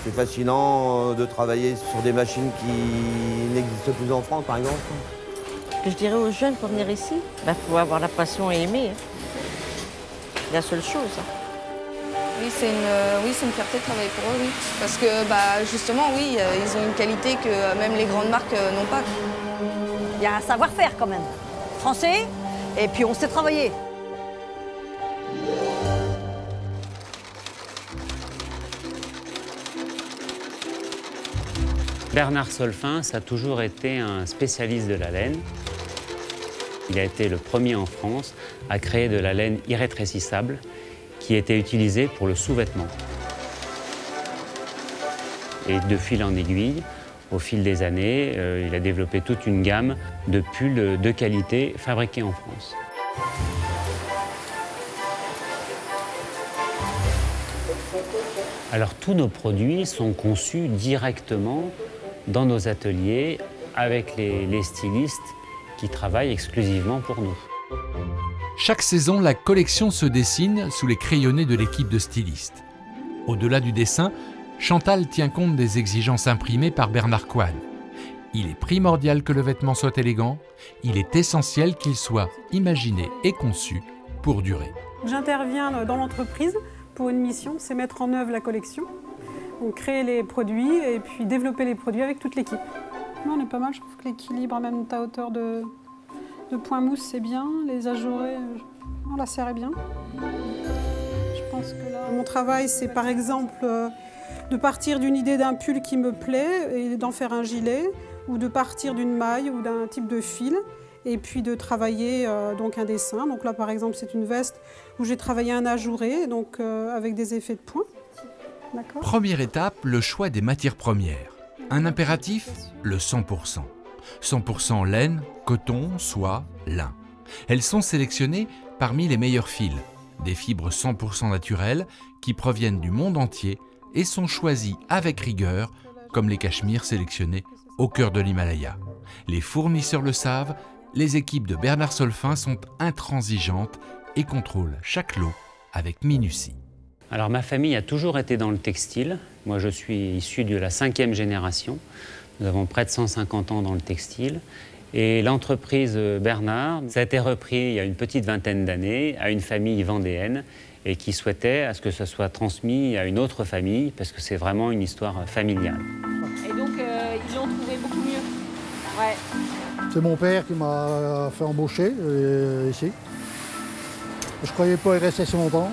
C'est fascinant de travailler sur des machines qui n'existent plus en France, par exemple. Ce que je dirais aux jeunes pour venir ici, faut avoir la passion et aimer. C'est la seule chose. Oui, c'est une fierté de travailler pour eux, oui. Parce que justement, oui, ils ont une qualité que même les grandes marques n'ont pas. Il y a un savoir-faire quand même. Français, et puis on sait travailler. Bernard Solfin, ça a toujours été un spécialiste de la laine. Il a été le premier en France à créer de la laine irrétrécissable qui était utilisée pour le sous-vêtement. Et de fil en aiguille, au fil des années, il a développé toute une gamme de pulls de qualité fabriqués en France. Alors tous nos produits sont conçus directement dans nos ateliers avec les stylistes qui travaillent exclusivement pour nous. Chaque saison, la collection se dessine sous les crayonnés de l'équipe de stylistes. Au-delà du dessin, Chantal tient compte des exigences imprimées par Bernard Coine. Il est primordial que le vêtement soit élégant, il est essentiel qu'il soit imaginé et conçu pour durer. J'interviens dans l'entreprise pour une mission, c'est mettre en œuvre la collection, donc créer les produits et puis développer les produits avec toute l'équipe. On est pas mal, je trouve que l'équilibre, même à hauteur de point mousse, c'est bien, les ajourés, on la serrait bien. Je pense que là, mon travail, c'est par exemple de partir d'une idée d'un pull qui me plaît et d'en faire un gilet, ou de partir d'une maille ou d'un type de fil, et puis de travailler donc un dessin. Donc là, par exemple, c'est une veste où j'ai travaillé un ajouré, donc avec des effets de points. Première étape, le choix des matières premières. Un impératif, le 100%. 100% laine, coton, soie, lin. Elles sont sélectionnées parmi les meilleurs fils, des fibres 100% naturelles qui proviennent du monde entier et sont choisies avec rigueur, comme les cachemires sélectionnés au cœur de l'Himalaya. Les fournisseurs le savent, les équipes de Bernard Solfin sont intransigeantes et contrôlent chaque lot avec minutie. Alors ma famille a toujours été dans le textile. Moi je suis issu de la 5e génération. Nous avons près de 150 ans dans le textile. Et l'entreprise Bernard, ça a été repris il y a une petite vingtaine d'années à une famille vendéenne et qui souhaitait à ce que ce soit transmis à une autre famille parce que c'est vraiment une histoire familiale. Et donc ils l'ont trouvé beaucoup mieux. Ouais. C'est mon père qui m'a fait embaucher ici. Je ne croyais pas y rester si longtemps.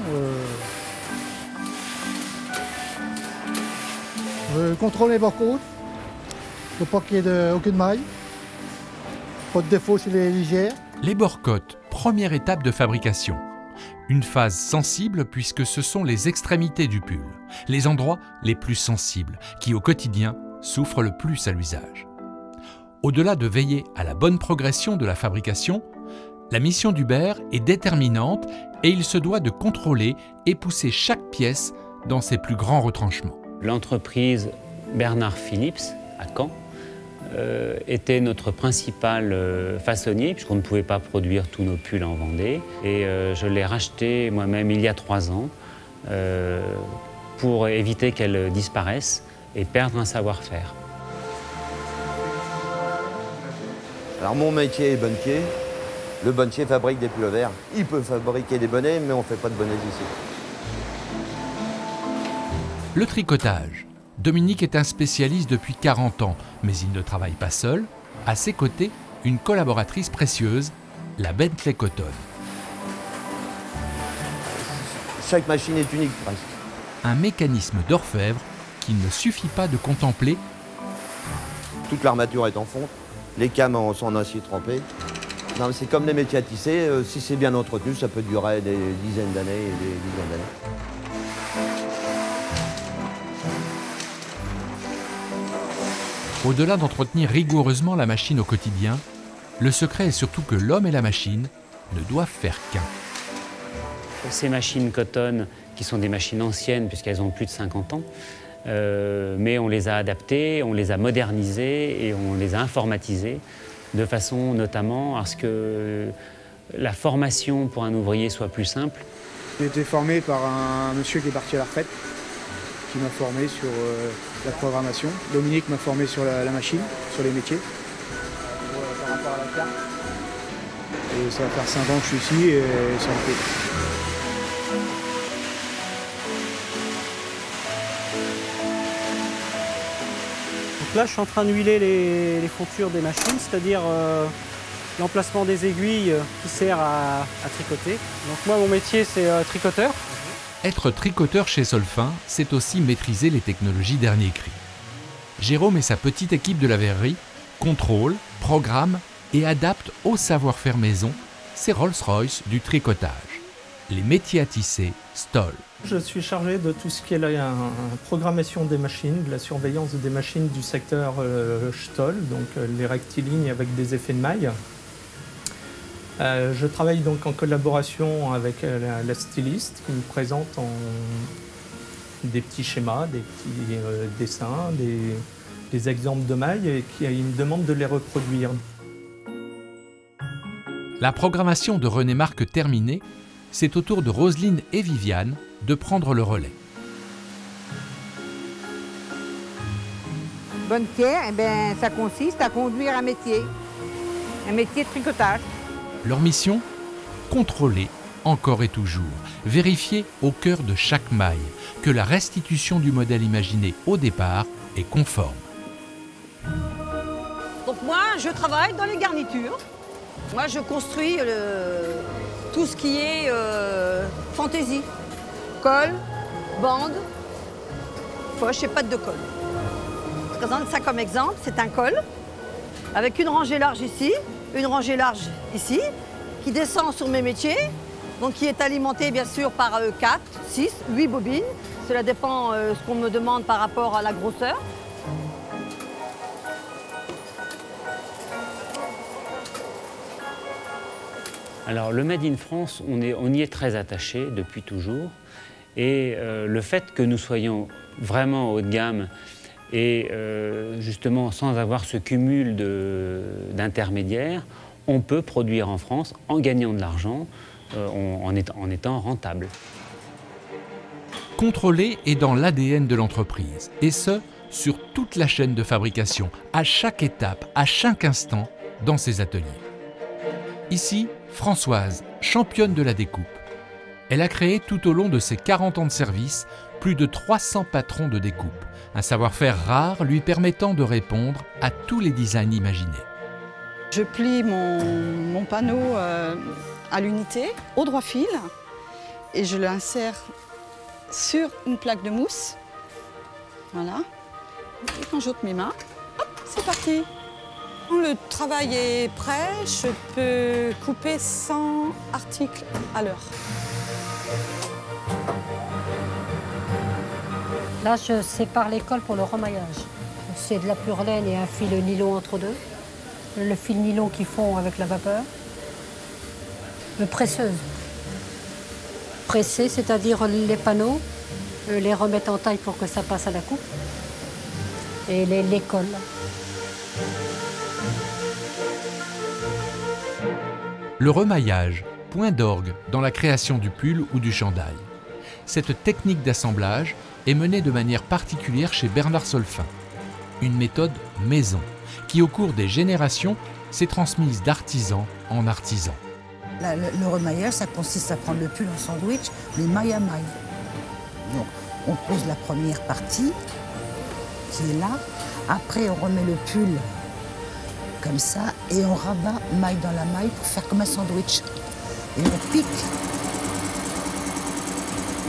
Je contrôle les barcodes. Il ne faut pas qu'il y ait aucune maille. Pas de défaut sur les lisières. Les bord-côtes, première étape de fabrication. Une phase sensible puisque ce sont les extrémités du pull, les endroits les plus sensibles qui au quotidien souffrent le plus à l'usage. Au-delà de veiller à la bonne progression de la fabrication, la mission d'Hubert est déterminante et il se doit de contrôler et pousser chaque pièce dans ses plus grands retranchements. L'entreprise Bernard Philips à Caen était notre principal façonnier puisqu'on ne pouvait pas produire tous nos pulls en Vendée. Et je l'ai racheté moi-même il y a 3 ans pour éviter qu'elle disparaisse et perdre un savoir-faire. Alors mon métier est bonnetier. Le bonnetier fabrique des pulls verts. Il peut fabriquer des bonnets, mais on ne fait pas de bonnets ici. Le tricotage. Dominique est un spécialiste depuis 40 ans, mais il ne travaille pas seul. À ses côtés, une collaboratrice précieuse, la Bentley Cotton. Chaque machine est unique presque. Un mécanisme d'orfèvre qu'il ne suffit pas de contempler. Toute l'armature est en fonte, les cames sont en acier trempé. Non, c'est comme les métiers à tisser, si c'est bien entretenu, ça peut durer des dizaines d'années et des dizaines d'années. Au-delà d'entretenir rigoureusement la machine au quotidien, le secret est surtout que l'homme et la machine ne doivent faire qu'un. Ces machines Cotton, qui sont des machines anciennes puisqu'elles ont plus de 50 ans, mais on les a adaptées, on les a modernisées et on les a informatisées de façon notamment à ce que la formation pour un ouvrier soit plus simple. J'ai été formé par un monsieur qui est parti à la retraite, qui m'a formé sur la programmation. Dominique m'a formé sur la machine, sur les métiers. Par rapport à la carte. Et ça va faire 5 ans que je suis ici et ça me plaît. Donc là, je suis en train de huiler les fontures des machines, c'est-à-dire l'emplacement des aiguilles qui sert à tricoter. Donc moi, mon métier, c'est tricoteur. Être tricoteur chez Solfin, c'est aussi maîtriser les technologies dernier cri. Jérôme et sa petite équipe de la verrerie contrôlent, programment et adaptent au savoir-faire maison ces Rolls-Royce du tricotage. Les métiers à tisser, Stoll. Je suis chargé de tout ce qui est la programmation des machines, de la surveillance des machines du secteur Stoll, donc les rectilignes avec des effets de maille. Je travaille donc en collaboration avec la styliste qui me présente des petits schémas, des petits dessins, des exemples de mailles et qui me demande de les reproduire. La programmation de René Marc terminée, c'est au tour de Roselyne et Viviane de prendre le relais. Bonne pierre, eh bien, ça consiste à conduire un métier de tricotage. Leur mission ? Contrôler, encore et toujours, vérifier au cœur de chaque maille que la restitution du modèle imaginé au départ est conforme. Donc moi, je travaille dans les garnitures. Moi, je construis tout ce qui est fantaisie. Colle, bande, poche et patte de colle. Je présente ça comme exemple. C'est un col avec une rangée large ici, une rangée large ici, qui descend sur mes métiers, donc qui est alimenté bien sûr par 4, 6, 8 bobines. Cela dépend ce qu'on me demande par rapport à la grosseur. Alors le Made in France, on y est très attaché depuis toujours. Et le fait que nous soyons vraiment haut de gamme et justement sans avoir ce cumul d'intermédiaires, on peut produire en France en gagnant de l'argent, en étant rentable. Contrôler est dans l'ADN de l'entreprise, et ce, sur toute la chaîne de fabrication, à chaque étape, à chaque instant, dans ses ateliers. Ici, Françoise, championne de la découpe. Elle a créé tout au long de ses 40 ans de service plus de 300 patrons de découpe, un savoir-faire rare lui permettant de répondre à tous les designs imaginés. Je plie mon panneau à l'unité, au droit fil, et je l'insère sur une plaque de mousse. Voilà. Et quand j'ôte mes mains, hop, c'est parti. Quand le travail est prêt, je peux couper 100 articles à l'heure. Là, je sépare les cols pour le remaillage. C'est de la pure laine et un fil nylon entre deux. Le fil nylon qui fond avec la vapeur. Presseuse. Presser, c'est-à-dire les panneaux, les remettre en taille pour que ça passe à la coupe. Et les cols. Le remaillage, point d'orgue dans la création du pull ou du chandail. Cette technique d'assemblage est menée de manière particulière chez Bernard Solfin. Une méthode maison qui, au cours des générations, s'est transmise d'artisan en artisan. Le remaillage, ça consiste à prendre le pull en sandwich, mais maille à maille. Donc, on pose la première partie, qui est là. Après, on remet le pull comme ça, et on rabat maille dans la maille pour faire comme un sandwich. Et on pique.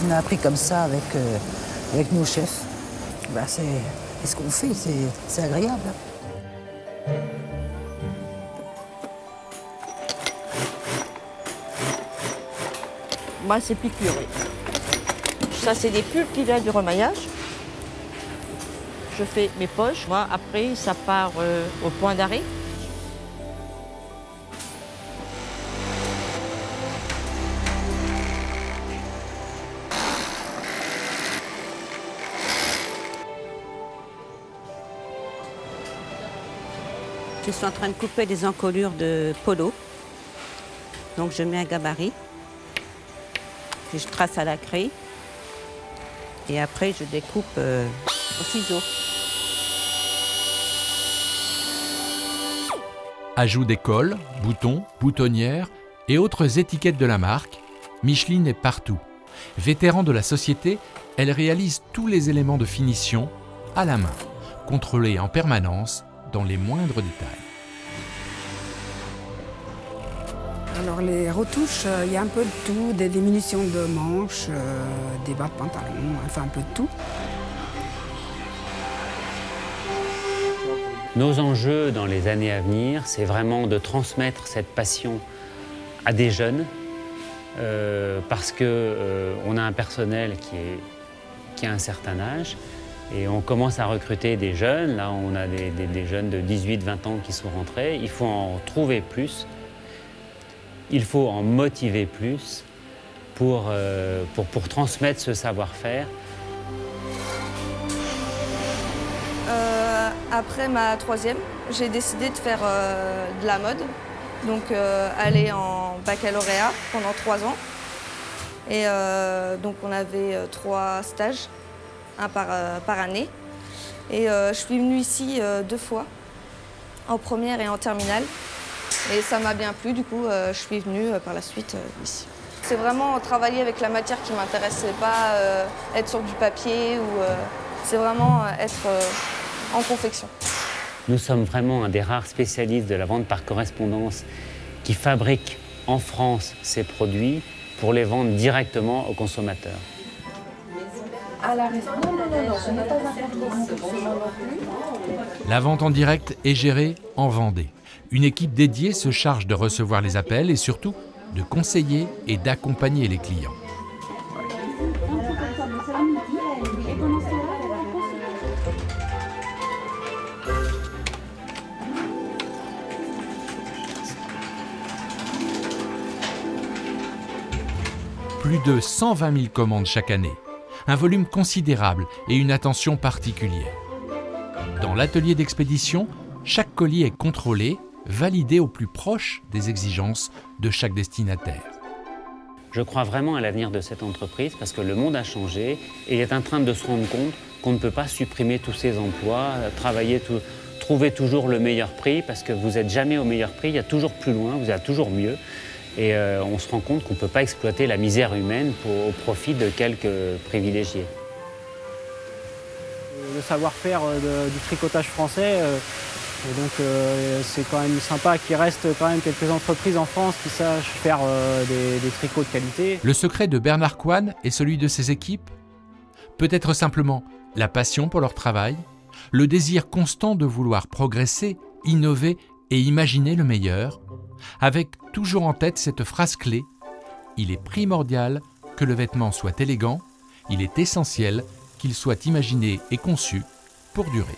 On a appris comme ça avec nos chefs. Ben, c'est ce qu'on fait, c'est agréable. Moi, c'est piqûre, oui. Ça, c'est des pulls qui viennent du remaillage. Je fais mes poches. Moi, après, ça part au point d'arrêt. Je suis en train de couper des encolures de polo. Donc je mets un gabarit. Puis je trace à la craie. Et après, je découpe au ciseau. Ajout des cols, boutons, boutonnières et autres étiquettes de la marque, Micheline est partout. Vétéran de la société, elle réalise tous les éléments de finition à la main, contrôlés en permanence dans les moindres détails. Alors les retouches, il y a un peu de tout, des diminutions de manches, des bas de pantalon, enfin un peu de tout. Nos enjeux dans les années à venir, c'est vraiment de transmettre cette passion à des jeunes, parce qu'on a un personnel qui a un certain âge, et on commence à recruter des jeunes. Là, on a des jeunes de 18-20 ans qui sont rentrés. Il faut en trouver plus. Il faut en motiver plus pour transmettre ce savoir-faire. Après ma troisième, j'ai décidé de faire de la mode, donc aller en baccalauréat pendant 3 ans. Et donc on avait 3 stages, un par année. Et je suis venue ici 2 fois, en première et en terminale. Et ça m'a bien plu, du coup je suis venue par la suite ici. C'est vraiment travailler avec la matière qui m'intéresse, c'est pas être sur du papier, ou c'est vraiment être en confection. Nous sommes vraiment un des rares spécialistes de la vente par correspondance qui fabrique en France ces produits pour les vendre directement aux consommateurs. La vente en direct est gérée en Vendée. Une équipe dédiée se charge de recevoir les appels et surtout de conseiller et d'accompagner les clients. Plus de 120 000 commandes chaque année, un volume considérable et une attention particulière. Dans l'atelier d'expédition, chaque colis est contrôlé, validé au plus proche des exigences de chaque destinataire. Je crois vraiment à l'avenir de cette entreprise parce que le monde a changé et il est en train de se rendre compte qu'on ne peut pas supprimer tous ces emplois, trouver toujours le meilleur prix parce que vous n'êtes jamais au meilleur prix, il y a toujours plus loin, vous êtes toujours mieux. Et on se rend compte qu'on ne peut pas exploiter la misère humaine au profit de quelques privilégiés. Le savoir-faire du tricotage français, et donc c'est quand même sympa qu'il reste quand même quelques entreprises en France qui sachent faire des tricots de qualité. Le secret de Bernard Coine et celui de ses équipes? Peut-être simplement la passion pour leur travail, le désir constant de vouloir progresser, innover et imaginer le meilleur, avec toujours en tête cette phrase clé: il est primordial que le vêtement soit élégant, il est essentiel qu'il soit imaginé et conçu pour durer.